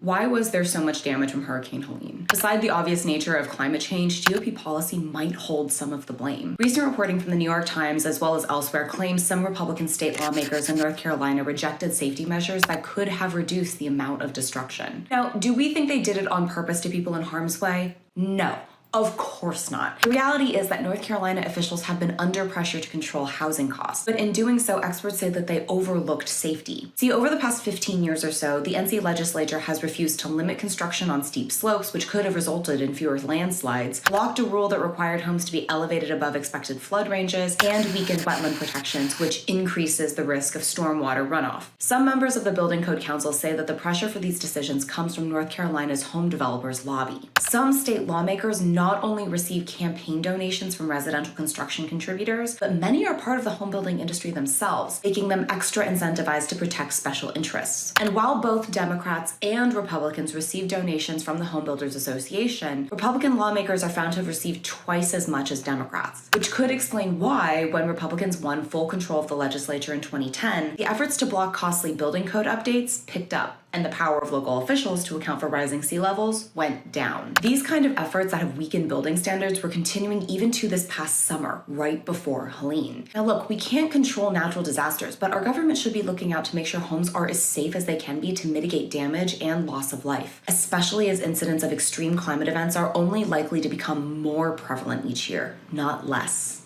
Why was there so much damage from Hurricane Helene? Beside the obvious nature of climate change, GOP policy might hold some of the blame. Recent reporting from the New York Times, as well as elsewhere, claims some Republican state lawmakers in North Carolina rejected safety measures that could have reduced the amount of destruction. Now, do we think they did it on purpose to people in harm's way? No. Of course not. The reality is that North Carolina officials have been under pressure to control housing costs, but in doing so, experts say that they overlooked safety. See, over the past 15 years or so, the NC legislature has refused to limit construction on steep slopes, which could have resulted in fewer landslides, blocked a rule that required homes to be elevated above expected flood ranges, and weakened wetland protections, which increases the risk of stormwater runoff. Some members of the Building Code Council say that the pressure for these decisions comes from North Carolina's home developers lobby. Some state lawmakers not only receive campaign donations from residential construction contributors, but many are part of the home building industry themselves, making them extra incentivized to protect special interests. And while both Democrats and Republicans receive donations from the Home Builders Association, Republican lawmakers are found to have received twice as much as Democrats, which could explain why, when Republicans won full control of the legislature in 2010, the efforts to block costly building code updates picked up, and the power of local officials to account for rising sea levels went down. These kind of efforts that have weakened building standards were continuing even to this past summer, right before Helene. Now look, we can't control natural disasters, but our government should be looking out to make sure homes are as safe as they can be to mitigate damage and loss of life, especially as incidents of extreme climate events are only likely to become more prevalent each year, not less.